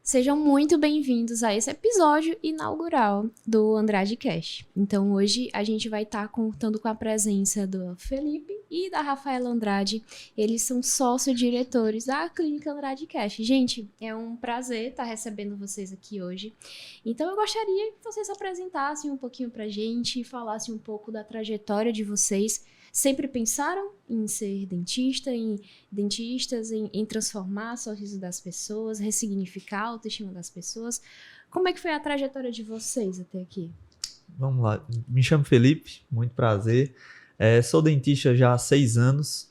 Sejam muito bem-vindos a esse episódio inaugural do Andrade Cash. Então, hoje a gente vai estar contando com a presença do Felipe e da Rafaela Andrade. Eles são sócio-diretores da Clínica Andrade Cash. Gente, é um prazer estar recebendo vocês aqui hoje. Então, eu gostaria que vocês se apresentassem um pouquinho pra gente e falassem um pouco da trajetória de vocês. Sempre pensaram em ser dentistas, em transformar o sorriso das pessoas, ressignificar a autoestima das pessoas? Como é que foi a trajetória de vocês até aqui? Vamos lá, me chamo Felipe, muito prazer. Sou dentista já há 6 anos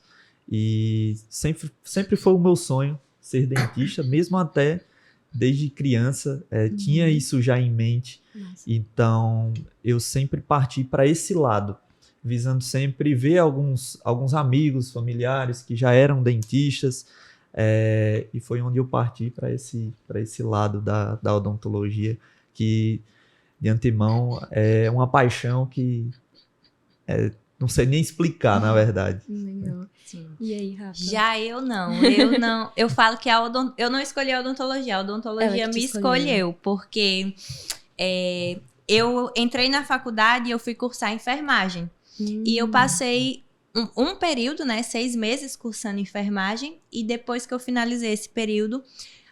e sempre foi o meu sonho ser dentista, mesmo até desde criança, tinha isso já em mente. Nossa. Então eu sempre parti para esse lado, visando sempre ver alguns amigos, familiares que já eram dentistas, e foi onde eu parti para esse lado da odontologia, que de antemão é uma paixão que não sei nem explicar, na verdade. Legal. Sim. E aí, Rafa? Já eu não. Eu falo que eu não escolhi a odontologia Ela que te me escolheu. escolheu, porque eu entrei na faculdade e eu fui cursar enfermagem. E eu passei um período, 6 meses cursando enfermagem, e depois que eu finalizei esse período,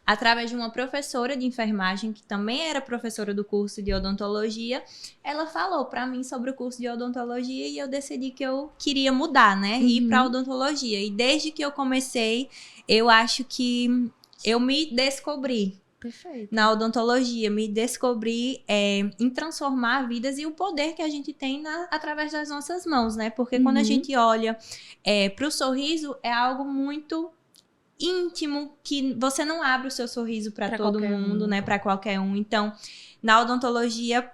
através de uma professora de enfermagem, que também era professora do curso de odontologia, ela falou para mim sobre o curso de odontologia e eu decidi que eu queria mudar, ir para odontologia. E desde que eu comecei, eu acho que eu me descobri. Perfeito. Na odontologia, me descobri em transformar vidas e o poder que a gente tem através das nossas mãos, Porque quando a gente olha para o sorriso, é algo muito íntimo, que você não abre o seu sorriso para todo mundo, para qualquer um. Então, na odontologia,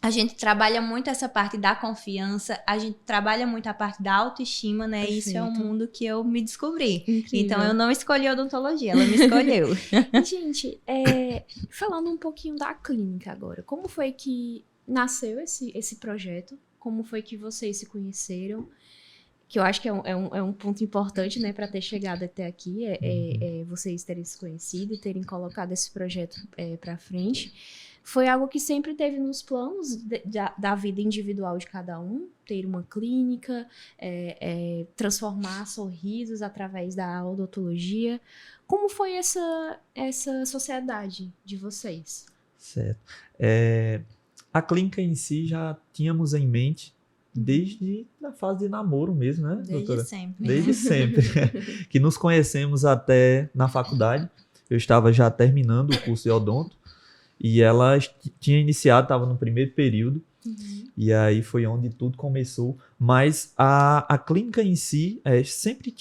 a gente trabalha muito essa parte da confiança, a gente trabalha muito a parte da autoestima, E isso é um mundo que eu me descobri. Incrível. Então, eu não escolhi a odontologia, ela me escolheu. E, gente, falando um pouquinho da clínica agora, como foi que nasceu esse projeto? Como foi que vocês se conheceram? Que eu acho que é um ponto importante, para ter chegado até aqui, vocês terem se conhecido e terem colocado esse projeto para frente. Foi algo que sempre teve nos planos da vida individual de cada um, ter uma clínica, transformar sorrisos através da odontologia. Como foi essa sociedade de vocês? Certo. A clínica em si já tínhamos em mente desde a fase de namoro mesmo, né, doutora? Desde sempre. Desde sempre. Que nos conhecemos até na faculdade. Eu estava já terminando o curso de odonto e ela tinha iniciado, estava no primeiro período. E aí foi onde tudo começou. Mas a clínica em si, sempre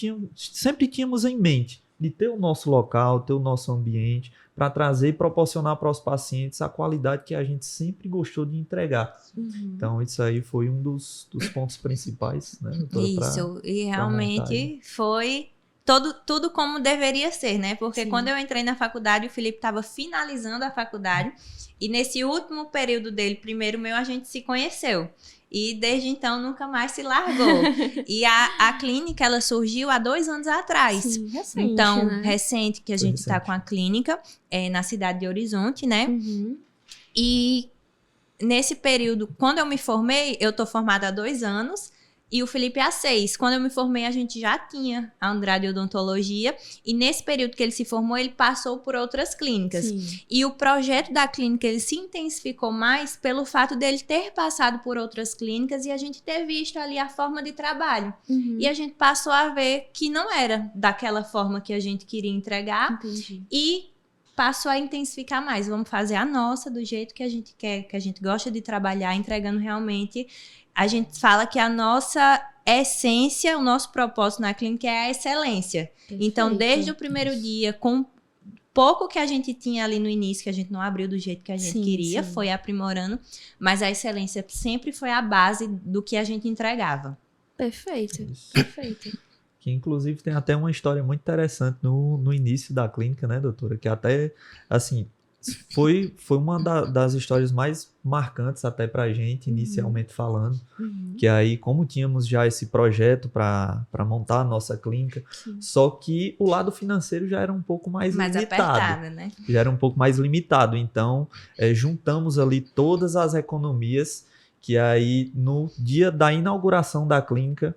tínhamos em mente de ter o nosso local, ter o nosso ambiente, para trazer e proporcionar para os pacientes a qualidade que a gente sempre gostou de entregar. Então, isso aí foi um dos pontos principais, né, doutora? Isso, e realmente foi tudo como deveria ser, Porque Sim. quando eu entrei na faculdade, o Felipe estava finalizando a faculdade, e nesse último período dele, primeiro meu, a gente se conheceu. E desde então nunca mais se largou. E a clínica, ela surgiu há 2 anos atrás. Sim, recente, Então, recente que a gente está recente. com a clínica, na cidade de Horizonte, Uhum. E nesse período, quando eu me formei, eu tô formada há 2 anos, e o Felipe há 6. Quando eu me formei, a gente já tinha a Andrade Odontologia, e nesse período que ele se formou, ele passou por outras clínicas. Sim. E o projeto da clínica, ele se intensificou mais pelo fato dele ter passado por outras clínicas e a gente ter visto ali a forma de trabalho. E a gente passou a ver que não era daquela forma que a gente queria entregar. Entendi. E passou a intensificar mais. Vamos fazer a nossa do jeito que a gente quer, que a gente gosta de trabalhar, entregando realmente. A gente fala que a nossa essência, o nosso propósito na clínica é a excelência. Perfeito. Então, desde o primeiro dia, com pouco que a gente tinha ali no início, que a gente não abriu do jeito que a gente queria, foi aprimorando, mas a excelência sempre foi a base do que a gente entregava. Perfeito. Isso. Perfeito. Que inclusive tem até uma história muito interessante no início da clínica, né, doutora? Que até, assim, Foi uma das histórias mais marcantes até pra gente, inicialmente falando. Que aí, como tínhamos já esse projeto para montar a nossa clínica, só que o lado financeiro já era um pouco mais limitado. Apertado, né? Já era um pouco mais limitado. Então, juntamos ali todas as economias, que aí, no dia da inauguração da clínica,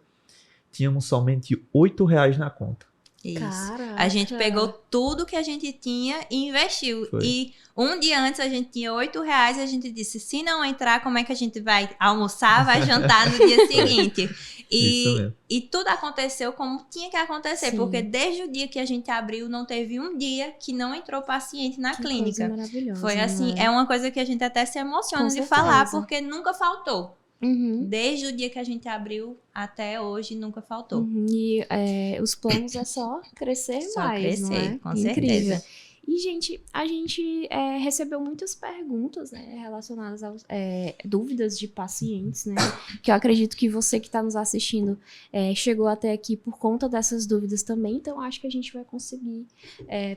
tínhamos somente R$8 na conta. Isso. Caraca. A gente pegou tudo que a gente tinha e investiu. Foi. E um dia antes a gente tinha R$8 e a gente disse, se não entrar, como é que a gente vai almoçar, vai jantar no dia seguinte? Isso mesmo. E tudo aconteceu como tinha que acontecer, Sim. porque desde o dia que a gente abriu, não teve um dia que não entrou paciente na Que clínica. coisa maravilhosa, Foi não assim, é? é uma coisa que a gente até se emociona Com de certeza. falar, porque nunca faltou. Uhum. Desde o dia que a gente abriu até hoje, nunca faltou. Uhum. E os planos é só crescer Só mais, crescer, não é? com Incrível. certeza. E, gente, a gente recebeu muitas perguntas, né, relacionadas a dúvidas de pacientes, né? Que eu acredito que você que está nos assistindo chegou até aqui por conta dessas dúvidas também. Então, acho que a gente vai conseguir,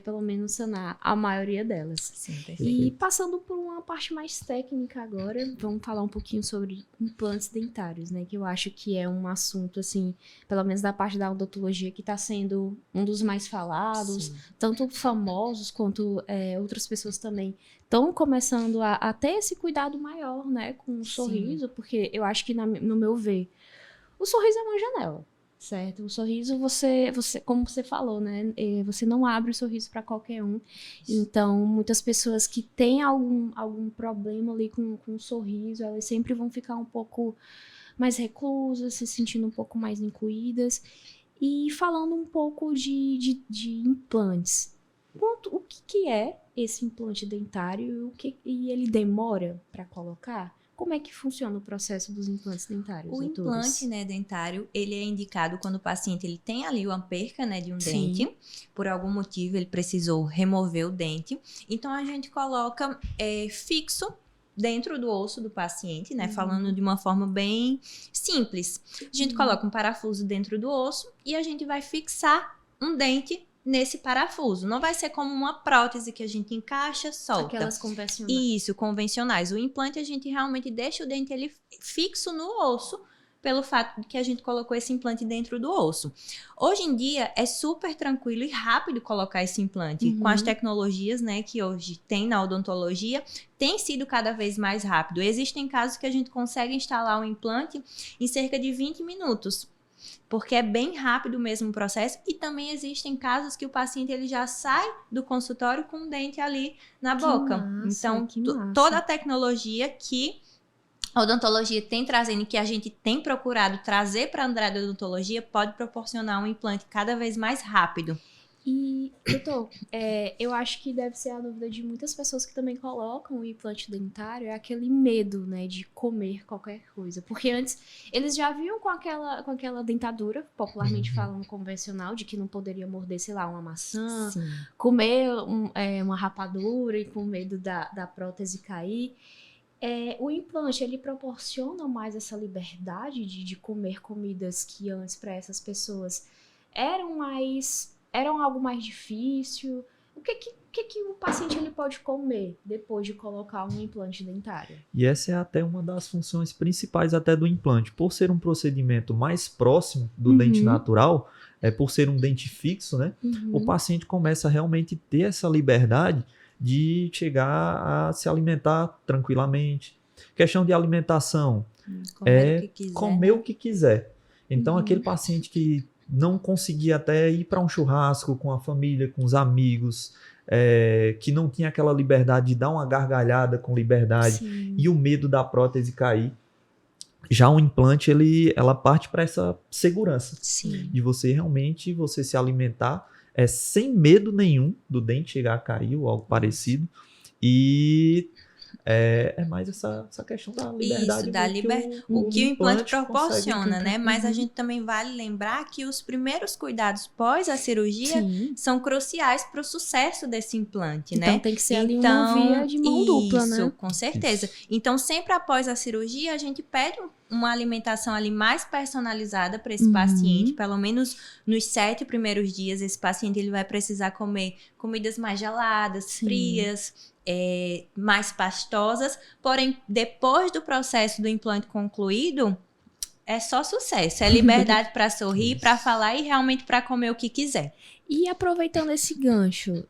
pelo menos, sanar a maioria delas. Sim, perfeito. E passando por uma parte mais técnica agora, vamos falar um pouquinho sobre implantes dentários, né? Que eu acho que é um assunto, assim, pelo menos da parte da odontologia, que está sendo um dos mais falados, Sim. tanto famosos quanto outras pessoas também estão começando a ter esse cuidado maior, né? Com o sorriso, porque eu acho que, no meu ver, o sorriso é uma janela. Certo? O sorriso, você, como você falou, né? Você não abre o sorriso para qualquer um. Então, muitas pessoas que têm algum problema ali com o sorriso, elas sempre vão ficar um pouco mais reclusas, se sentindo um pouco mais incluídas. E falando um pouco de implantes. O que é esse implante dentário e ele demora para colocar? Como é que funciona o processo dos implantes dentários, O doutores? implante, né, dentário, ele é indicado quando o paciente ele tem ali uma perca, né, de um Sim. dente. Por algum motivo, ele precisou remover o dente. Então, a gente coloca fixo dentro do osso do paciente, né, falando de uma forma bem simples. A gente coloca um parafuso dentro do osso e a gente vai fixar um dente nesse parafuso. Não vai ser como uma prótese que a gente encaixa, solta. Aquelas convencionais. Isso, convencionais. O implante a gente realmente deixa o dente ele fixo no osso, pelo fato de que a gente colocou esse implante dentro do osso. Hoje em dia é super tranquilo e rápido colocar esse implante. Com as tecnologias, né, que hoje tem na odontologia, tem sido cada vez mais rápido. Existem casos que a gente consegue instalar um implante em cerca de 20 minutos. Porque é bem rápido mesmo o processo, e também existem casos que o paciente ele já sai do consultório com o dente ali na boca. Massa, Então, que massa. toda a tecnologia que a odontologia tem trazendo e que a gente tem procurado trazer para a Andrade Odontologia pode proporcionar um implante cada vez mais rápido. E, doutor, eu acho que deve ser a dúvida de muitas pessoas que também colocam o implante dentário, é aquele medo, né, de comer qualquer coisa. Porque antes, eles já vinham com aquela dentadura, popularmente falando convencional, de que não poderia morder, sei lá, uma maçã, comer uma rapadura e com medo da prótese cair. O implante, ele proporciona mais essa liberdade de comer comidas que antes, para essas pessoas, eram algo mais difícil. O que o paciente ele pode comer depois de colocar um implante dentário? E essa é até uma das funções principais até do implante. Por ser um procedimento mais próximo do dente natural, por ser um dente fixo, né? O paciente começa a realmente ter essa liberdade de chegar a se alimentar tranquilamente. Questão de alimentação, comer o que quiser. Então, aquele paciente que não conseguia até ir para um churrasco com a família, com os amigos, que não tinha aquela liberdade de dar uma gargalhada com liberdade. Sim. E o medo da prótese cair. Já o implante, ela parte para essa segurança. Sim. De você realmente se alimentar sem medo nenhum do dente chegar a cair ou algo parecido. E mais essa questão da liberdade. Isso, o que o implante proporciona, né? Mas a gente também vale lembrar que os primeiros cuidados pós a cirurgia são cruciais para o sucesso desse implante, né? Então tem que ser ali uma via de mão dupla, né? Isso, com certeza. Então sempre após a cirurgia a gente pede uma alimentação ali mais personalizada para esse paciente, pelo menos nos 7 primeiros dias esse paciente ele vai precisar comer comidas mais geladas, frias, mais pastosas, porém, depois do processo do implante concluído, é só sucesso, é liberdade para sorrir, para falar e realmente para comer o que quiser. E aproveitando esse gancho,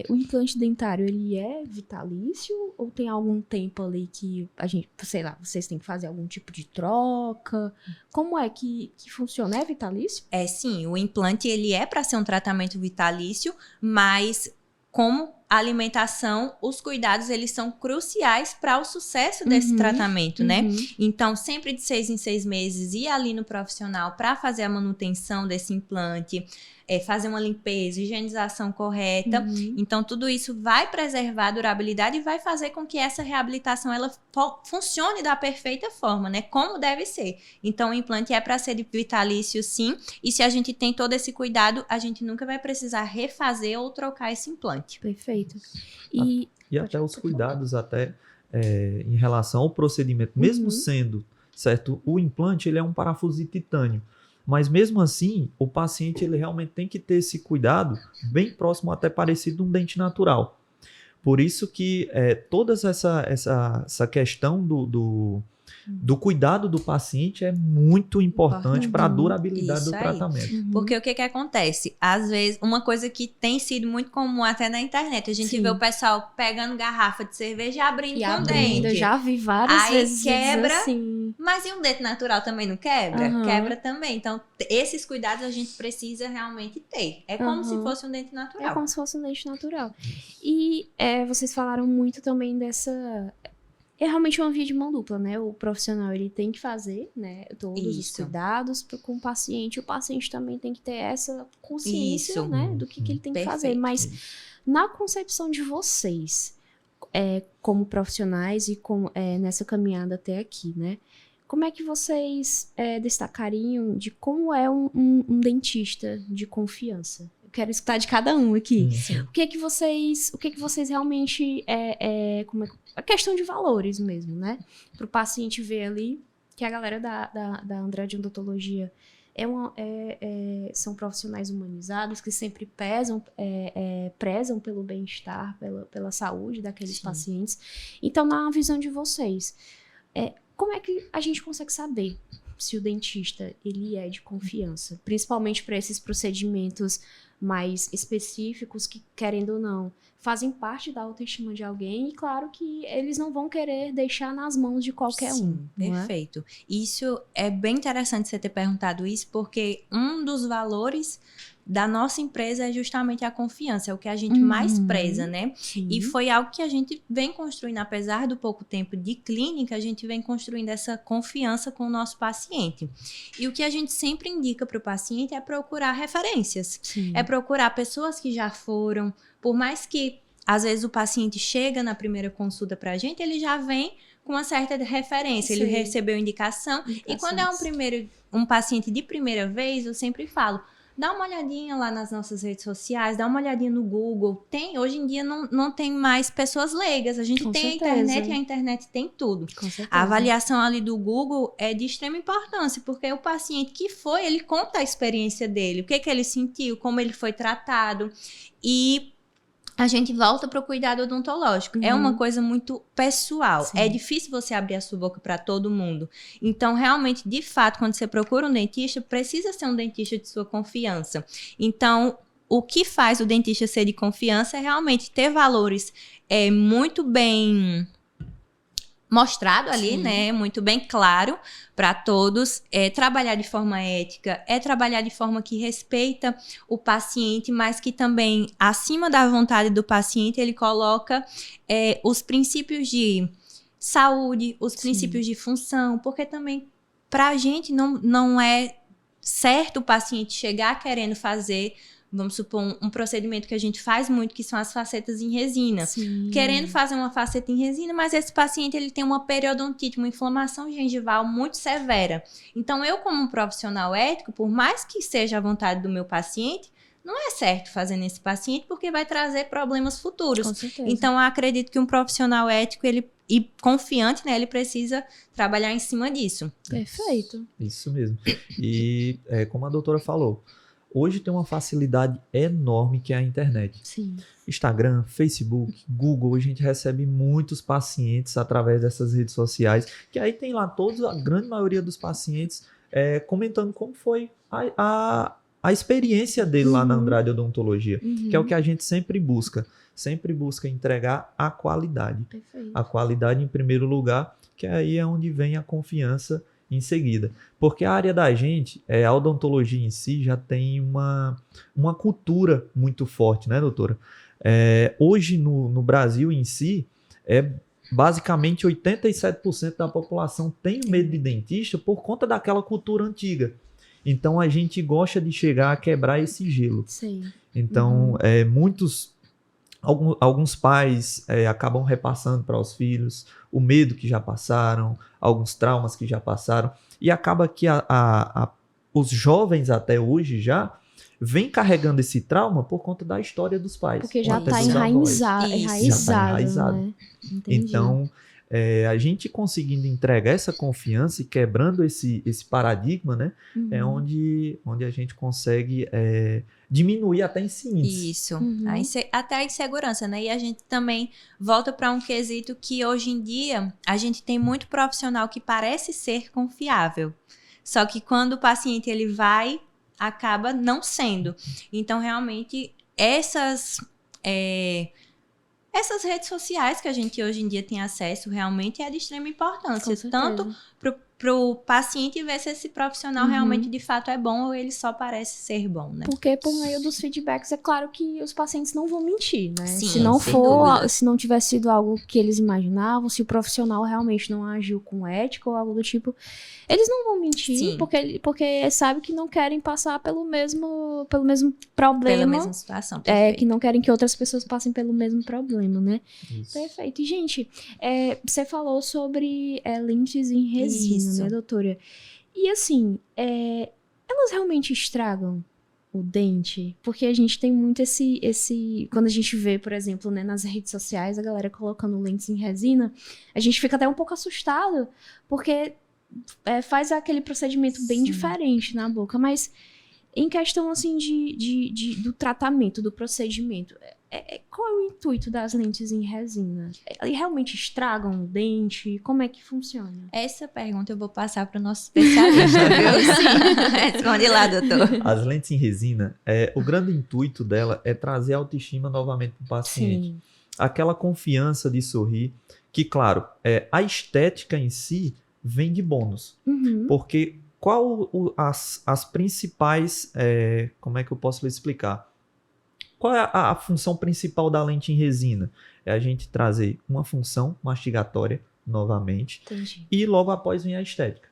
o implante dentário, ele é vitalício ou tem algum tempo ali que a gente, sei lá, vocês têm que fazer algum tipo de troca? Como é que funciona? É vitalício? Sim, o implante ele é para ser um tratamento vitalício, mas como a alimentação, os cuidados, eles são cruciais para o sucesso desse tratamento, né? Então, sempre de 6 em 6 meses, ir ali no profissional para fazer a manutenção desse implante, fazer uma limpeza, higienização correta. Então, tudo isso vai preservar a durabilidade e vai fazer com que essa reabilitação ela funcione da perfeita forma, né? Como deve ser. Então, o implante é para ser vitalício, sim. E se a gente tem todo esse cuidado, a gente nunca vai precisar refazer ou trocar esse implante. Perfeito. E até os cuidados em relação ao procedimento, mesmo sendo, certo, o implante ele é um parafuso de titânio, mas mesmo assim o paciente ele realmente tem que ter esse cuidado bem próximo, até parecido um dente natural. Por isso que toda essa questão do cuidado do paciente é muito importante para a durabilidade do tratamento. Porque o que acontece? Às vezes, uma coisa que tem sido muito comum até na internet, a gente vê o pessoal pegando garrafa de cerveja e abrindo com dente. Eu já vi várias vezes quebra, assim. Mas e um dente natural também não quebra? Quebra também. Então, esses cuidados a gente precisa realmente ter. É como se fosse um dente natural. É como se fosse um dente natural. E vocês falaram muito também dessa... É realmente uma via de mão dupla, né? O profissional, ele tem que fazer, né, todos os cuidados com o paciente também tem que ter essa consciência, né, do que ele tem que fazer. Mas na concepção de vocês, como profissionais e nessa caminhada até aqui, né? Como é que vocês destacariam de como é um dentista de confiança? Quero escutar de cada um aqui. O que vocês realmente a questão de valores mesmo, né? Para o paciente ver ali que a galera da Andrade Odontologia são profissionais humanizados que sempre prezam pelo bem-estar, pela saúde daqueles pacientes. Então, na visão de vocês, como é que a gente consegue saber se o dentista ele é de confiança, principalmente para esses procedimentos mais específicos que, querendo ou não, fazem parte da autoestima de alguém e claro que eles não vão querer deixar nas mãos de qualquer um. Perfeito. Isso é bem interessante você ter perguntado isso, porque um dos valores da nossa empresa é justamente a confiança, é o que a gente mais preza, né? Sim. E foi algo que a gente vem construindo, apesar do pouco tempo de clínica, a gente vem construindo essa confiança com o nosso paciente. E o que a gente sempre indica para o paciente é procurar referências, é procurar pessoas que já foram, por mais que às vezes o paciente chega na primeira consulta para a gente, ele já vem com uma certa referência, ele recebeu indicação. E quando é um paciente de primeira vez, eu sempre falo, dá uma olhadinha lá nas nossas redes sociais, dá uma olhadinha no Google. Hoje em dia não tem mais pessoas leigas. A gente tem a internet e a internet tem tudo. A avaliação ali do Google é de extrema importância, porque o paciente que foi, ele conta a experiência dele, o que ele sentiu, como ele foi tratado. E a gente volta para o cuidado odontológico. É uma coisa muito pessoal. É difícil você abrir a sua boca para todo mundo. Então, realmente, de fato, quando você procura um dentista, precisa ser um dentista de sua confiança. Então, o que faz o dentista ser de confiança é realmente ter valores muito bem mostrado ali, né? Muito bem claro para todos. Trabalhar de forma ética, trabalhar de forma que respeita o paciente, mas que também, acima da vontade do paciente, ele coloca os princípios de saúde, os princípios de função, porque também, para a gente, não é certo o paciente chegar querendo fazer, vamos supor, um procedimento que a gente faz muito, que são as facetas em resina. Querendo fazer uma faceta em resina, mas esse paciente ele tem uma periodontite, uma inflamação gengival muito severa. Então, eu como um profissional ético, por mais que seja a vontade do meu paciente, não é certo fazer nesse paciente, porque vai trazer problemas futuros. Com certeza. Então, eu acredito que um profissional ético e confiante, né, ele precisa trabalhar em cima disso. Perfeito. Isso mesmo. E como a doutora falou, Hoje tem uma facilidade enorme que é a internet. Sim. Instagram, Facebook, Google, a gente recebe muitos pacientes através dessas redes sociais, que aí tem lá a grande maioria dos pacientes comentando como foi a experiência dele lá na Andrade Odontologia, que é o que a gente sempre busca entregar a qualidade. Perfeito. A qualidade em primeiro lugar, que aí é onde vem a confiança em seguida. Porque a área da gente, a odontologia em si, já tem uma cultura muito forte, né, doutora? Hoje no Brasil em si, basicamente 87% da população tem medo de dentista por conta daquela cultura antiga. Então a gente gosta de chegar a quebrar esse gelo. Sim. Então alguns pais acabam repassando para os filhos o medo que já passaram, alguns traumas que já passaram, e acaba que os jovens até hoje já vêm carregando esse trauma por conta da história dos pais. Porque já está enraizado. enraizado, né? Entendi. Então, a gente conseguindo entregar essa confiança e quebrando esse paradigma, né? É onde a gente consegue diminuir até esse índice. Isso, até a insegurança, né? E a gente também volta para um quesito que hoje em dia a gente tem muito profissional que parece ser confiável. Só que quando o paciente ele vai, acaba não sendo. Então, realmente, essas redes sociais que a gente hoje em dia tem acesso realmente é de extrema importância. Tanto para o paciente ver se esse profissional realmente de fato é bom ou ele só parece ser bom, né? Porque por meio dos feedbacks, é claro que os pacientes não vão mentir, né? Sim, se não sem for, dúvida. se não tivesse sido algo que eles imaginavam, se o profissional realmente não agiu com ética ou algo do tipo, eles não vão mentir, porque sabe que não querem passar pelo mesmo problema. Pela mesma situação. Que não querem que outras pessoas passem pelo mesmo problema, né? Isso. Perfeito. E, gente, você falou sobre lentes em resina, né, doutora? E, assim, elas realmente estragam o dente? Porque a gente tem muito esse... Quando a gente vê, por exemplo, né, nas redes sociais, a galera colocando lentes em resina, a gente fica até um pouco assustado, porque faz aquele procedimento bem diferente na boca, mas... Em questão, assim, do tratamento, do procedimento, qual é o intuito das lentes em resina? Elas realmente estragam o dente? Como é que funciona? Essa pergunta eu vou passar para o nosso especialista, viu? Sim. Responde lá, doutor. As lentes em resina, o grande intuito dela é trazer a autoestima novamente para o paciente. Sim. Aquela confiança de sorrir, que, claro, a estética em si vem de bônus. Porque... Qual as principais... como é que eu posso lhe explicar? Qual é a função principal da lente em resina? É a gente trazer uma função mastigatória novamente. Entendi. E logo após vem a estética.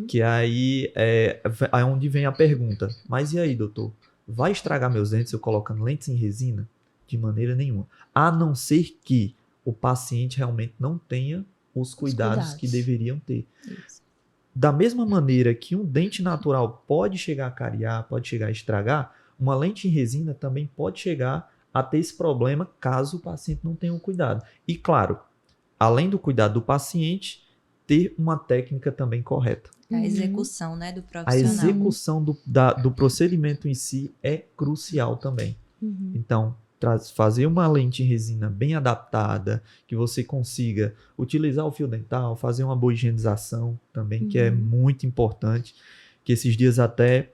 Que aí é onde vem a pergunta. Mas e aí, doutor? Vai estragar meus dentes eu colocando lentes em resina? De maneira nenhuma. A não ser que o paciente realmente não tenha os cuidados que deveriam ter. Isso. Da mesma maneira que um dente natural pode chegar a cariar, pode chegar a estragar, uma lente em resina também pode chegar a ter esse problema caso o paciente não tenha um cuidado. E claro, além do cuidado do paciente, ter uma técnica também correta. A execução, né, do A profissional. execução do procedimento em si é crucial também. Então, fazer uma lente em resina bem adaptada, que você consiga utilizar o fio dental, fazer uma boa higienização também, que é muito importante, que esses dias até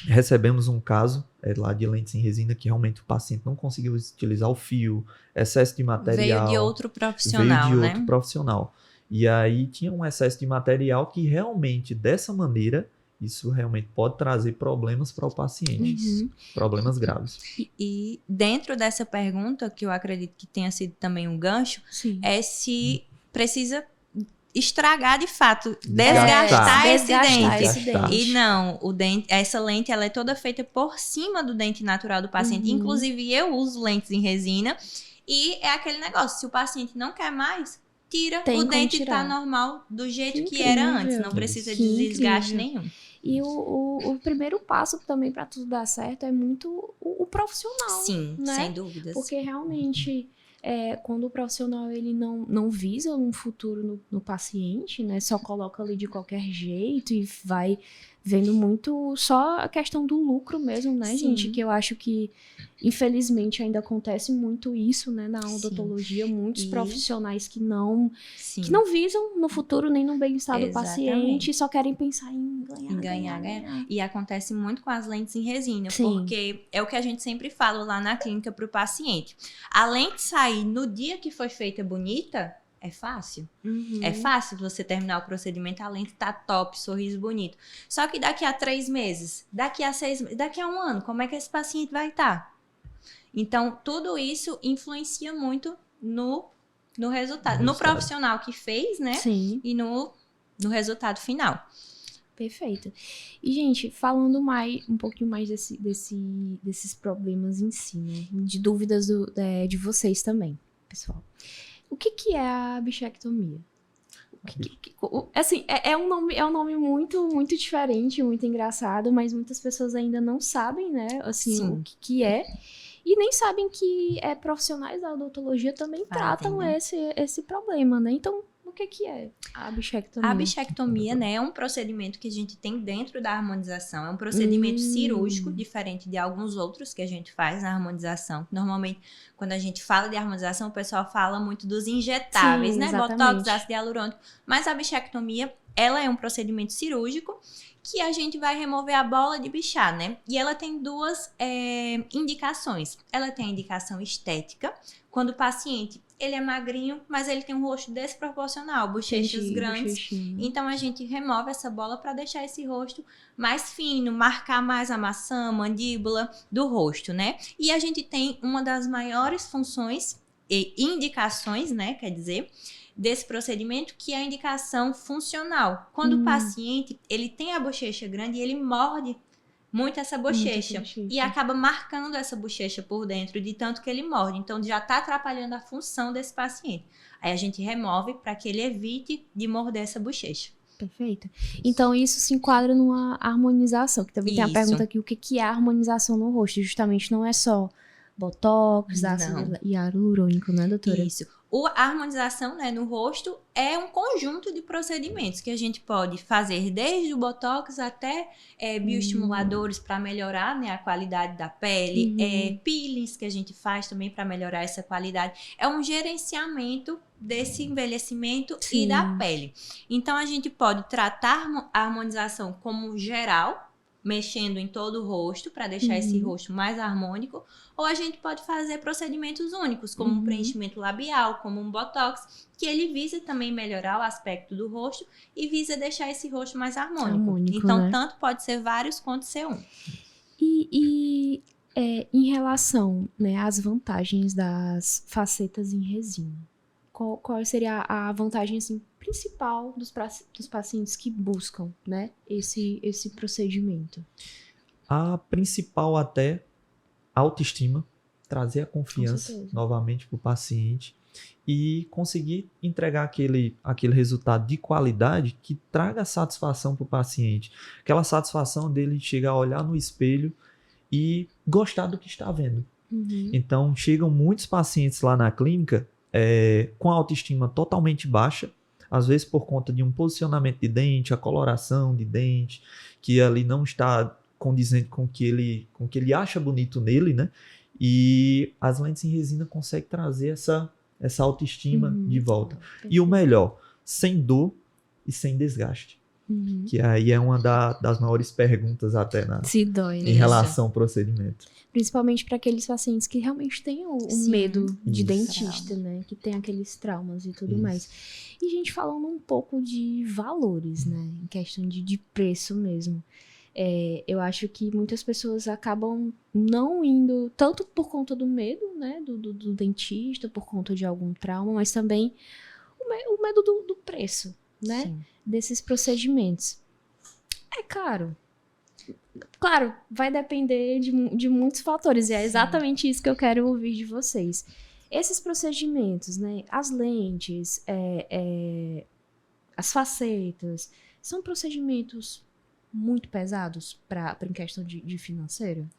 recebemos um caso lá de lentes em resina que realmente o paciente não conseguiu utilizar o fio, excesso de material. Veio de outro profissional, E aí tinha um excesso de material que realmente, dessa maneira, isso realmente pode trazer problemas para o paciente. Problemas graves. E dentro dessa pergunta, que eu acredito que tenha sido também um gancho, é se precisa estragar de fato, desgastar esse dente. E não, essa lente ela é toda feita por cima do dente natural do paciente. Inclusive, eu uso lentes em resina e é aquele negócio, se o paciente não quer mais, tira, o dente tá normal do jeito que era antes, não precisa de desgaste nenhum. E o primeiro passo também para tudo dar certo é muito o profissional. Sim, né? sem dúvidas. Porque realmente, quando o profissional ele não visa um futuro no paciente, né? Só coloca ali de qualquer jeito e vai vendo muito só a questão do lucro mesmo, né, Sim. gente? Que eu acho que, infelizmente, ainda acontece muito isso, né, na odontologia. Muitos profissionais que não visam no futuro nem no bem-estar do paciente, só querem pensar em ganhar. E acontece muito com as lentes em resina, Sim. porque é o que a gente sempre fala lá na clínica para o paciente. A lente sair no dia que foi feita bonita, é fácil. É fácil você terminar o procedimento, a lente tá top, sorriso bonito. Só que daqui a 3 meses, daqui a 6 meses, daqui a 1 ano, como é que esse paciente vai estar? Então, tudo isso influencia muito no resultado. No profissional que fez, né? Sim. E no resultado final. Perfeito. E, gente, falando um pouquinho mais desses problemas em si, né? De dúvidas de vocês também, pessoal. O que é a bichectomia? Assim, é um nome muito, muito diferente, muito engraçado, mas muitas pessoas ainda não sabem, né? Assim, Sim. o que é. E nem sabem que profissionais da odontologia também tratam, né, esse problema, né? Então, o que é a bichectomia? A bichectomia, né, é um procedimento que a gente tem dentro da harmonização. É um procedimento cirúrgico, diferente de alguns outros que a gente faz na harmonização. Normalmente, quando a gente fala de harmonização, o pessoal fala muito dos injetáveis, né? Botox, ácido hialurônico. Mas a bichectomia, ela é um procedimento cirúrgico que a gente vai remover a bola de bichar, né? E ela tem 2 indicações. Ela tem a indicação estética, quando o paciente, ele é magrinho, mas ele tem um rosto desproporcional, bochechas grandes. Então, a gente remove essa bola para deixar esse rosto mais fino, marcar mais a maçã, a mandíbula do rosto, né? E a gente tem uma das maiores funções e indicações, né? Quer dizer, desse procedimento, que é a indicação funcional. Quando o paciente, ele tem a bochecha grande e ele morde muito essa bochecha e acaba marcando essa bochecha por dentro de tanto que ele morde. Então, já está atrapalhando a função desse paciente. Aí a gente remove para que ele evite de morder essa bochecha. Perfeito. Então, isso se enquadra numa harmonização, que também tem a pergunta aqui, o que é a harmonização no rosto? Justamente não é só botox, ácido hialurônico, né, doutora? Isso. A harmonização, né, no rosto é um conjunto de procedimentos que a gente pode fazer desde o botox até bioestimuladores para melhorar, né, a qualidade da pele, peelings que a gente faz também para melhorar essa qualidade. É um gerenciamento desse envelhecimento e da pele. Então, a gente pode tratar a harmonização como geral, mexendo em todo o rosto para deixar esse rosto mais harmônico, ou a gente pode fazer procedimentos únicos, como um preenchimento labial, como um botox, que ele visa também melhorar o aspecto do rosto e visa deixar esse rosto mais harmônico. Então, né? Tanto pode ser vários quanto ser um. E em relação, né, às vantagens das facetas em resina, qual seria a vantagem assim, principal dos pacientes que buscam, né, esse procedimento? A principal até, autoestima, trazer a confiança novamente para o paciente e conseguir entregar aquele resultado de qualidade que traga satisfação para o paciente. Aquela satisfação dele chegar a olhar no espelho e gostar do que está vendo. Então, chegam muitos pacientes lá na clínica com a autoestima totalmente baixa, às vezes por conta de um posicionamento de dente, a coloração de dente, que ali não está condizente com o que ele acha bonito nele, né? E as lentes em resina conseguem trazer essa autoestima de volta. E o melhor, sem dor e sem desgaste. Que aí é uma das maiores perguntas até em relação ao procedimento. Principalmente para aqueles pacientes que realmente têm o medo de dentista, né? Que tem aqueles traumas e tudo mais. E, gente, falando um pouco de valores, né? Em questão de preço mesmo. Eu acho que muitas pessoas acabam não indo, tanto por conta do medo, né? Do dentista, por conta de algum trauma, mas também o medo do preço, né? Sim. Desses procedimentos. É caro. Claro, vai depender de muitos fatores, e é exatamente isso que eu quero ouvir de vocês. Esses procedimentos, né, as lentes, as facetas, são procedimentos muito pesados em questão de financeiro?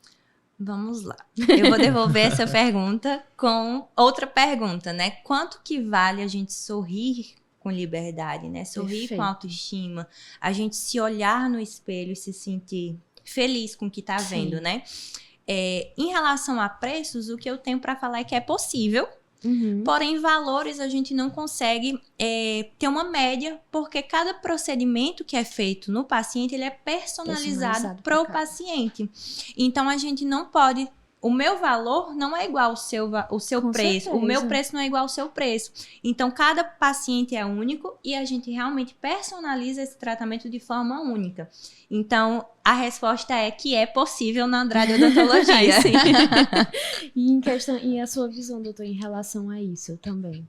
Vamos lá. Eu vou devolver essa pergunta com outra pergunta, né? Quanto que vale a gente sorrir com liberdade, né? Sorrir Perfeito. com autoestima, a gente se olhar no espelho e se sentir feliz com o que tá vendo, né? Em relação a preços, o que eu tenho para falar é que é possível, porém valores a gente não consegue ter uma média, porque cada procedimento que é feito no paciente, ele é personalizado para o paciente. Então a gente não pode... O meu valor não é igual ao seu preço. certeza. O meu preço não é igual ao seu preço. Então, cada paciente é único e a gente realmente personaliza esse tratamento de forma única. Então, a resposta é que é possível na Andrade Odontologia. Sim. E a sua visão, doutor, em relação a isso também?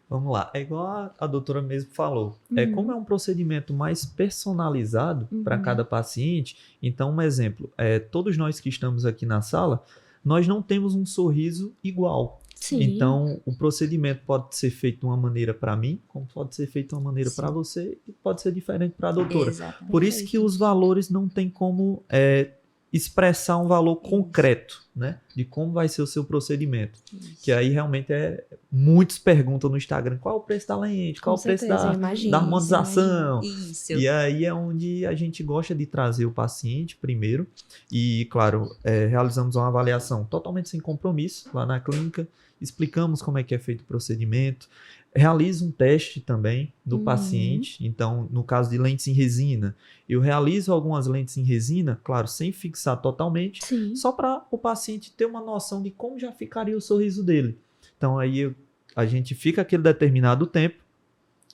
Vamos lá, é igual a doutora mesmo falou. Como é um procedimento mais personalizado para cada paciente, então um exemplo, todos nós que estamos aqui na sala, nós não temos um sorriso igual. Sim. Então, o procedimento pode ser feito de uma maneira para mim, como pode ser feito de uma maneira para você e pode ser diferente para a doutora. Exatamente. Por isso que os valores não tem como expressar um valor concreto, né? De como vai ser o seu procedimento. Isso. Que aí realmente muitos perguntam no Instagram qual é o preço da lente, qual é o preço da harmonização. Isso. E aí é onde a gente gosta de trazer o paciente primeiro. E, claro, realizamos uma avaliação totalmente sem compromisso lá na clínica. Explicamos como é que é feito o procedimento. Realizo um teste também do paciente. Então, no caso de lentes em resina, eu realizo algumas lentes em resina, claro, sem fixar totalmente, só para o paciente ter uma noção de como já ficaria o sorriso dele. Então, aí a gente fica aquele determinado tempo,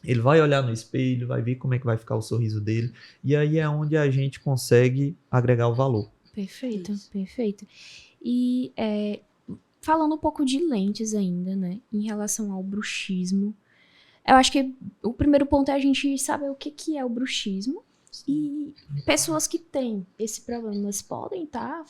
ele vai olhar no espelho, vai ver como é que vai ficar o sorriso dele, e aí é onde a gente consegue agregar o valor. Perfeito, perfeito. E falando um pouco de lentes ainda, né, em relação ao bruxismo, eu acho que o primeiro ponto é a gente saber o que é o bruxismo. E pessoas que têm esse problema, elas podem estar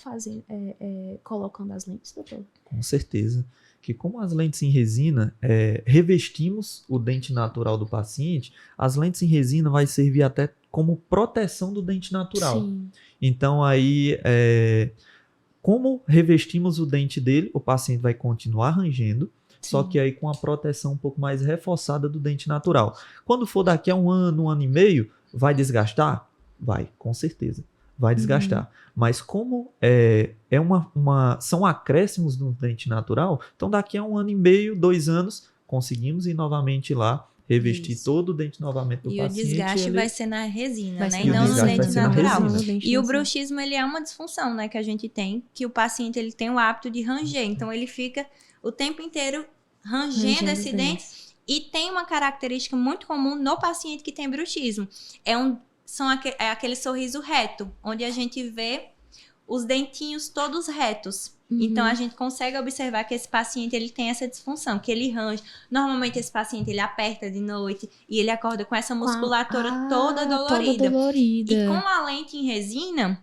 colocando as lentes, doutor? Com certeza. Que como as lentes em resina, revestimos o dente natural do paciente, as lentes em resina vai servir até como proteção do dente natural. Sim. Então aí, como revestimos o dente dele, o paciente vai continuar rangendo, só que aí com a proteção um pouco mais reforçada do dente natural. Quando for daqui a um ano e meio, vai desgastar? Vai, com certeza. Vai desgastar. Mas como são acréscimos no dente natural, então daqui a 1 ano e meio, 2 anos, conseguimos ir novamente lá, revestir todo o dente novamente do paciente. E o desgaste vai ser na resina, né? ser E na não no resina. dente natural. Resina. E o bruxismo, ele é uma disfunção, né? Que a gente tem, que o paciente, ele tem o hábito de ranger. Então, ele fica o tempo inteiro rangendo esse dente. E tem uma característica muito comum no paciente que tem bruxismo. É aquele sorriso reto, onde a gente vê os dentinhos todos retos. Então, a gente consegue observar que esse paciente, ele tem essa disfunção, que ele range. Normalmente, esse paciente, ele aperta de noite e ele acorda com essa musculatura toda dolorida. E com a lente em resina,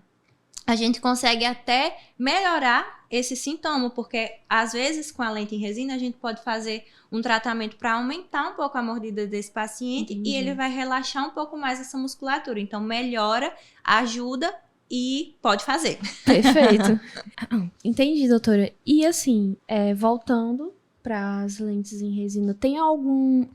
a gente consegue até melhorar esse sintoma, porque às vezes com a lente em resina a gente pode fazer um tratamento para aumentar um pouco a mordida desse paciente e ele vai relaxar um pouco mais essa musculatura. Então melhora, ajuda e pode fazer. Perfeito. Entendi, doutora. E assim, voltando para as lentes em resina, tem algum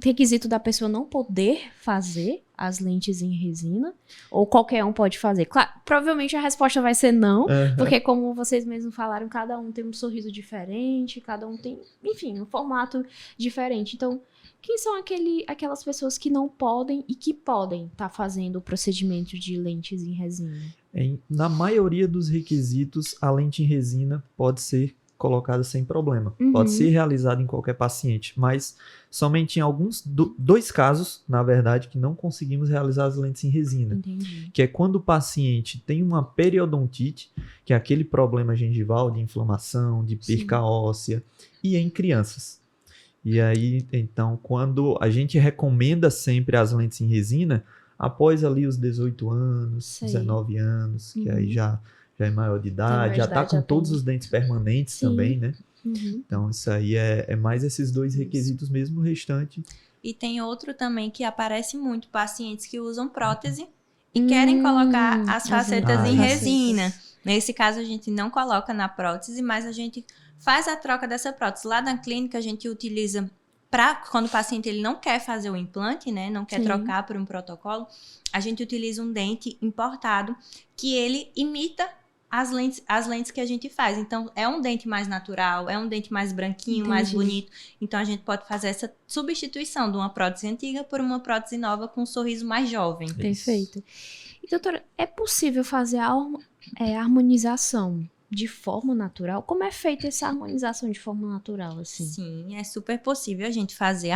requisito da pessoa não poder fazer as lentes em resina? Ou qualquer um pode fazer? Claro, provavelmente a resposta vai ser não, porque como vocês mesmos falaram, cada um tem um sorriso diferente, cada um tem, enfim, um formato diferente. Então, quem são aquelas pessoas que não podem e que podem estar fazendo o procedimento de lentes em resina? Na maioria dos requisitos, a lente em resina pode ser colocada sem problema. Pode ser realizada em qualquer paciente, mas somente em alguns, 2 casos, na verdade, que não conseguimos realizar as lentes em resina. Entendi. Que é quando o paciente tem uma periodontite, que é aquele problema gengival de inflamação, de perca óssea, e em crianças. E aí, então, quando a gente recomenda sempre as lentes em resina, após ali os 18 anos, 19 anos, que aí já é maior de idade, já está com todos os dentes permanentes também, né? Então, isso aí é mais esses 2 requisitos mesmo, o restante. E tem outro também que aparece muito, pacientes que usam prótese e querem colocar as facetas em resina. Nesse caso, a gente não coloca na prótese, mas a gente faz a troca dessa prótese. Lá na clínica, a gente utiliza quando o paciente ele não quer fazer o implante, né? Não quer trocar por um protocolo, a gente utiliza um dente importado que ele imita as lentes que a gente faz. Então, é um dente mais natural, é um dente mais branquinho, mais bonito. Então, a gente pode fazer essa substituição de uma prótese antiga por uma prótese nova com um sorriso mais jovem. Perfeito. E, doutora, é possível fazer a harmonização de forma natural? Como é feita essa harmonização de forma natural, assim? Sim, é super possível a gente fazer.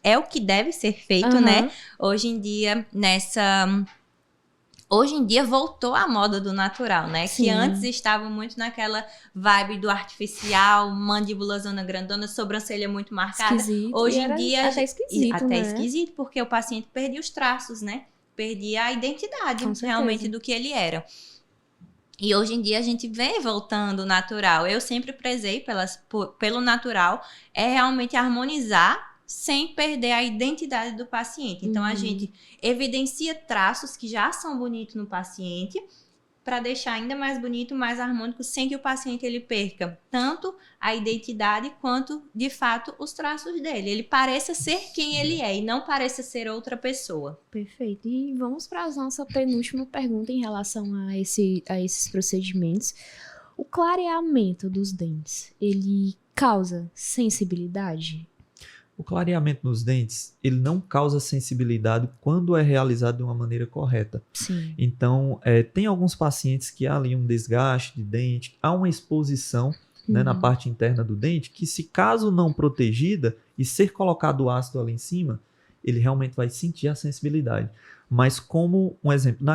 É o que deve ser feito, né? Hoje em dia voltou a moda do natural, né? Sim. Que antes estava muito naquela vibe do artificial, mandíbula zona grandona, sobrancelha muito marcada. Esquisito. Hoje em dia... Até esquisito, Até esquisito, porque o paciente perdia os traços, né? Perdia a identidade realmente do que ele era. E hoje em dia a gente vem voltando natural. Eu sempre prezei pelo natural, é realmente harmonizar sem perder a identidade do paciente. Então, a gente evidencia traços que já são bonitos no paciente para deixar ainda mais bonito, mais harmônico, sem que o paciente ele perca tanto a identidade quanto, de fato, os traços dele. Ele pareça ser quem ele é e não pareça ser outra pessoa. Perfeito. E vamos para a nossa penúltima pergunta em relação a esses procedimentos. O clareamento dos dentes, ele causa sensibilidade? O clareamento nos dentes, ele não causa sensibilidade quando é realizado de uma maneira correta. Sim. Então, tem alguns pacientes que há ali um desgaste de dente, há uma exposição né, na parte interna do dente, que se caso não protegida e ser colocado o ácido ali em cima, ele realmente vai sentir a sensibilidade. Mas como um exemplo,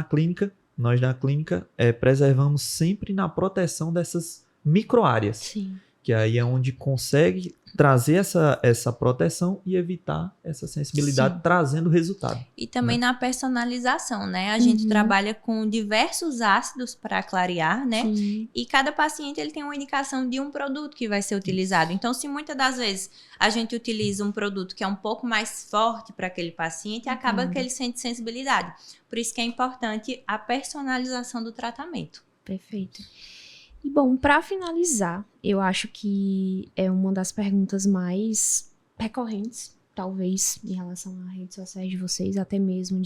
nós na clínica preservamos sempre na proteção dessas microáreas. Sim. Que aí é onde consegue trazer essa proteção e evitar essa sensibilidade, trazendo resultado. E também na personalização, né? A gente trabalha com diversos ácidos para clarear, né? Sim. E cada paciente ele tem uma indicação de um produto que vai ser utilizado. Então, se muitas das vezes a gente utiliza um produto que é um pouco mais forte para aquele paciente, acaba que ele sente sensibilidade. Por isso que é importante a personalização do tratamento. Perfeito. E bom, para finalizar, eu acho que é uma das perguntas mais recorrentes, talvez, em relação às redes sociais de vocês, até mesmo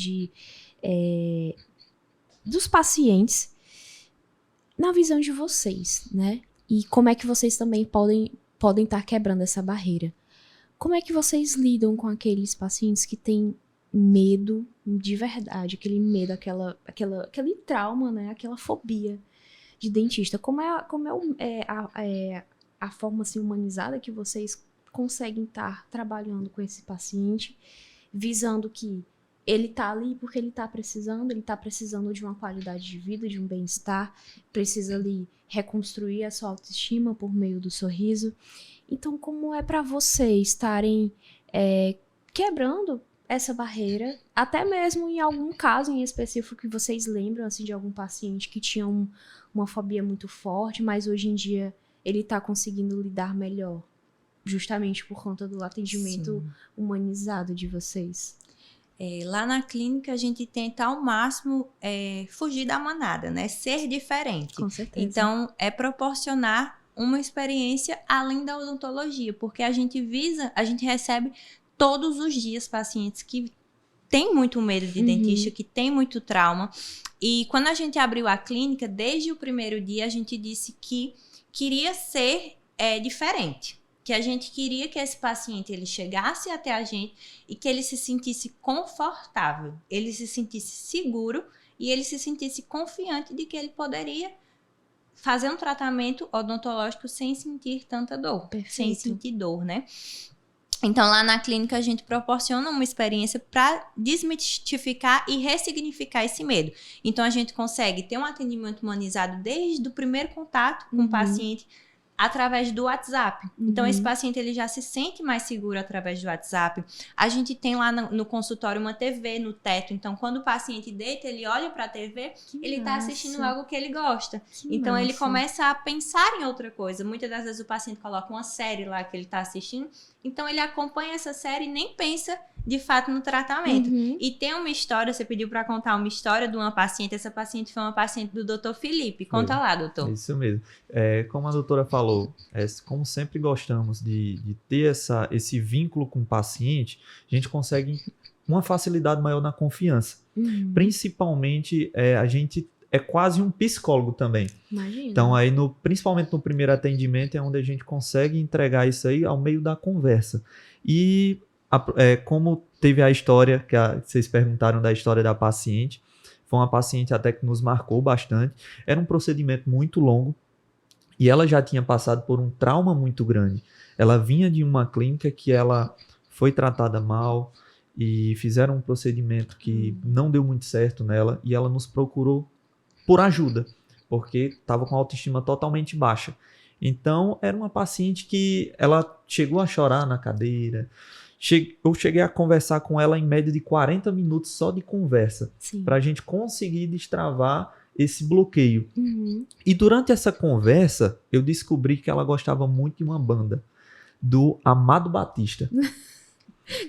dos pacientes, na visão de vocês, né? E como é que vocês também podem estar quebrando essa barreira. Como é que vocês lidam com aqueles pacientes que têm medo de verdade, aquele medo, aquele trauma, né? Aquela fobia de dentista? Como é a forma assim, humanizada que vocês conseguem estar trabalhando com esse paciente, visando que ele tá ali porque ele tá precisando de uma qualidade de vida, de um bem-estar, precisa ali reconstruir a sua autoestima por meio do sorriso. Então, como é para vocês estarem quebrando essa barreira, até mesmo em algum caso em específico que vocês lembram, assim, de algum paciente que tinha uma fobia muito forte, mas hoje em dia ele tá conseguindo lidar melhor, justamente por conta do atendimento humanizado de vocês? Lá na clínica a gente tenta ao máximo fugir da manada, né? Ser diferente. Com certeza. Então, é proporcionar uma experiência além da odontologia, porque a gente recebe todos os dias pacientes que têm muito medo de dentista, que têm muito trauma. E quando a gente abriu a clínica, desde o primeiro dia, a gente disse que queria ser diferente. Que a gente queria que esse paciente ele chegasse até a gente e que ele se sentisse confortável, ele se sentisse seguro e ele se sentisse confiante de que ele poderia fazer um tratamento odontológico sem sentir tanta dor, sem sentir dor, né? Então, lá na clínica, a gente proporciona uma experiência para desmistificar e ressignificar esse medo. Então, a gente consegue ter um atendimento humanizado desde o primeiro contato com o paciente, através do WhatsApp. Então, esse paciente ele já se sente mais seguro através do WhatsApp. A gente tem lá no consultório uma TV no teto. Então, quando o paciente deita, ele olha para a TV, ele está assistindo algo que ele gosta. Então, ele começa a pensar em outra coisa. Muitas das vezes o paciente coloca uma série lá que ele está assistindo. Então, ele acompanha essa série e nem pensa de fato no tratamento. Uhum. E tem uma história, você pediu para contar uma história de uma paciente, essa paciente foi uma paciente do Dr. Felipe. Conta lá, doutor. Isso mesmo. Como a doutora falou, como sempre gostamos de ter esse vínculo com o paciente, a gente consegue uma facilidade maior na confiança. Uhum. Principalmente, a gente é quase um psicólogo também. Imagina. Então, aí principalmente no primeiro atendimento, é onde a gente consegue entregar isso aí ao meio da conversa. E como teve a história, que vocês perguntaram da história da paciente, foi uma paciente até que nos marcou bastante. Era um procedimento muito longo e ela já tinha passado por um trauma muito grande. Ela vinha de uma clínica que ela foi tratada mal e fizeram um procedimento que não deu muito certo nela e ela nos procurou por ajuda, porque estava com a autoestima totalmente baixa. Então, era uma paciente que ela chegou a chorar na cadeira. Eu cheguei a conversar com ela em média de 40 minutos só de conversa, para a gente conseguir destravar esse bloqueio. Uhum. E durante essa conversa, eu descobri que ela gostava muito de uma banda, do Amado Batista.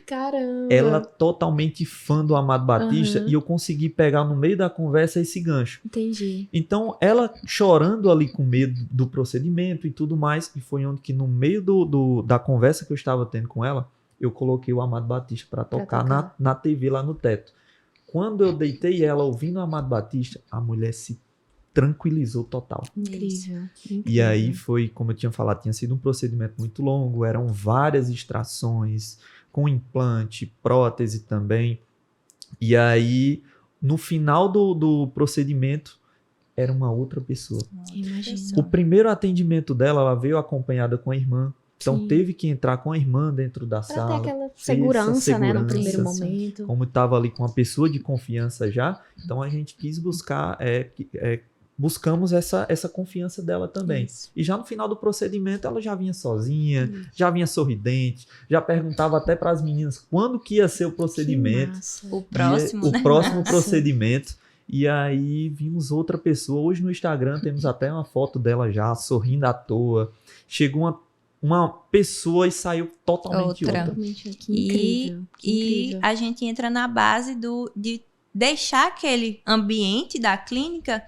Caramba! Ela totalmente fã do Amado Batista, e eu consegui pegar no meio da conversa esse gancho. Entendi. Então, ela chorando ali com medo do procedimento e tudo mais, e foi onde que no meio da conversa que eu estava tendo com ela, eu coloquei o Amado Batista para tocar na TV lá no teto. Quando eu deitei ela ouvindo o Amado Batista, a mulher se tranquilizou total. Incrível. E aí foi, como eu tinha falado, tinha sido um procedimento muito longo, eram várias extrações, com implante, prótese também. E aí, no final do procedimento, era uma outra pessoa. Imagina. O primeiro atendimento dela, ela veio acompanhada com a irmã. Então, Sim. teve que entrar com a irmã dentro da Pra sala. ter aquela segurança, né, no primeiro momento. Como estava ali com uma pessoa de confiança já, então a gente quis buscar, buscamos essa confiança dela também. Isso. E já no final do procedimento, ela já vinha sozinha, já vinha sorridente, já perguntava até para as meninas quando que ia ser o procedimento. O próximo, o né? próximo procedimento. E aí vimos outra pessoa. Hoje no Instagram temos até uma foto dela já sorrindo à toa. Chegou uma pessoa e saiu totalmente outra. Totalmente incrível. E a gente entra na base de deixar aquele ambiente da clínica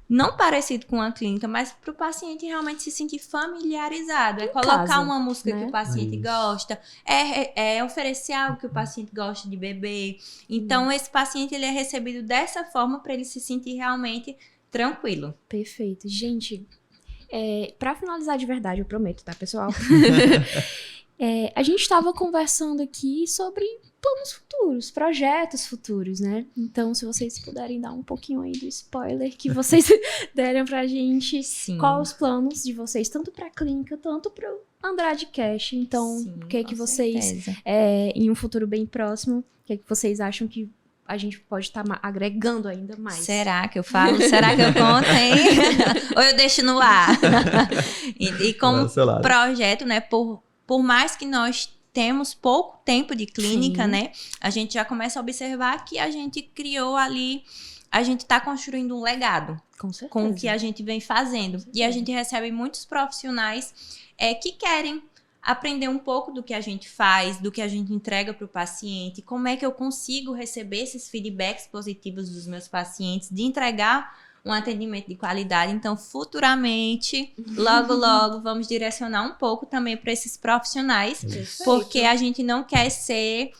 não parecido com a clínica, mas para o paciente realmente se sentir familiarizado. É colocar casa, uma música, né, que o paciente Isso. gosta, é oferecer algo que o paciente gosta de beber. Então, esse paciente ele é recebido dessa forma para ele se sentir realmente tranquilo. Perfeito. Gente, pra finalizar de verdade, eu prometo, tá, pessoal? A gente estava conversando aqui sobre planos futuros, projetos futuros, né? Então, se vocês puderem dar um pouquinho aí do spoiler que vocês deram pra gente. Sim. Quais os planos de vocês, tanto pra clínica, tanto pro Andrade Cash. Então, Sim, o que é que com vocês, certeza. em um futuro bem próximo, o que é que vocês acham que a gente pode estar agregando ainda mais? Será que eu falo? Será que eu conto, hein? Ou eu deixo no ar? E como projeto, né, por mais que nós temos pouco tempo de clínica, Sim. né, a gente já começa a observar que a gente criou ali, a gente está construindo um legado Com certeza. com o que a gente vem fazendo. E a gente recebe muitos profissionais que querem aprender um pouco do que a gente faz, do que a gente entrega para o paciente, como é que eu consigo receber esses feedbacks positivos dos meus pacientes, de entregar um atendimento de qualidade. Então, futuramente, logo, vamos direcionar um pouco também para esses profissionais, porque a gente não quer ser...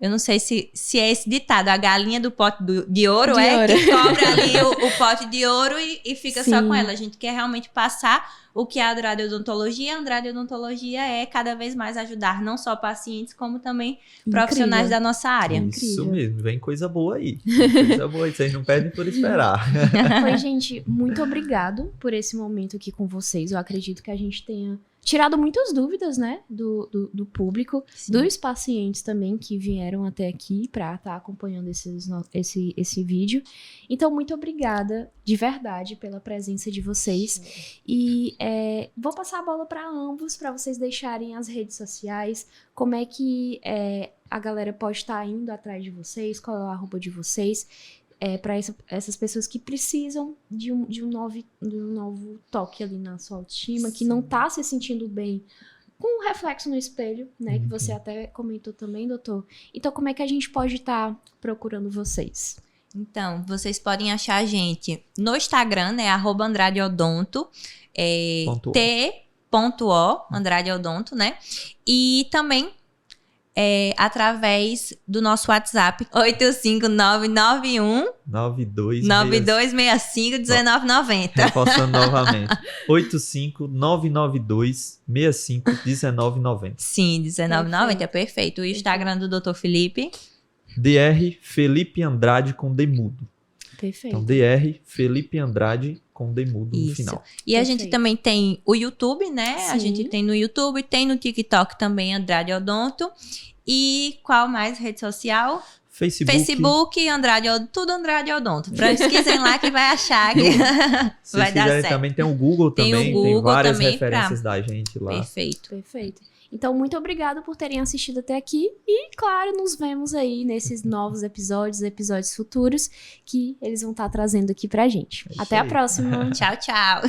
eu não sei se é esse ditado, a galinha do pote de ouro, que cobra ali o pote de ouro e fica só com ela. A gente quer realmente passar o que é a Andrade Odontologia. A Andrade Odontologia é cada vez mais ajudar não só pacientes, como também profissionais da nossa área. Isso mesmo, vem coisa boa aí. Coisa boa aí, vocês não perdem por esperar. Pois, gente, muito obrigado por esse momento aqui com vocês. Eu acredito que a gente tenha tirado muitas dúvidas, né, do público, Sim. dos pacientes também que vieram até aqui para estar acompanhando esse vídeo. Então, muito obrigada, de verdade, pela presença de vocês. Sim. E vou passar a bola para ambos, para vocês deixarem as redes sociais, como é que a galera pode estar indo atrás de vocês, qual é o arroba de vocês, para essas pessoas que precisam de um novo toque ali na sua autoestima, que não tá se sentindo bem com um reflexo no espelho, né? Que você até comentou também, doutor. Então, como é que a gente pode estar procurando vocês? Então, vocês podem achar a gente no Instagram, né? @AndradeOdonto, t.o, Andrade Odonto, né? E também através do nosso WhatsApp, 85991 9265-1990. Reforçando novamente. 85992651990. Sim, 1990, é perfeito. O Instagram do Dr. Felipe. Dr. Felipe Andrade com Demudo. Perfeito. Então, Dr. Felipe Andrade com Demudo no final. E a gente também tem o YouTube, né? Sim. A gente tem no YouTube, tem no TikTok também, Andrade Odonto. E qual mais rede social? Facebook, Andrade Odonto, tudo Andrade Odonto. Pesquisem lá que vai achar que vai dar certo. Também tem o Google também, tem várias referências da gente lá. Perfeito. Então, muito obrigada por terem assistido até aqui. E, claro, nos vemos aí nesses novos episódios futuros que eles vão estar trazendo aqui pra gente. Até a próxima. Tchau, tchau.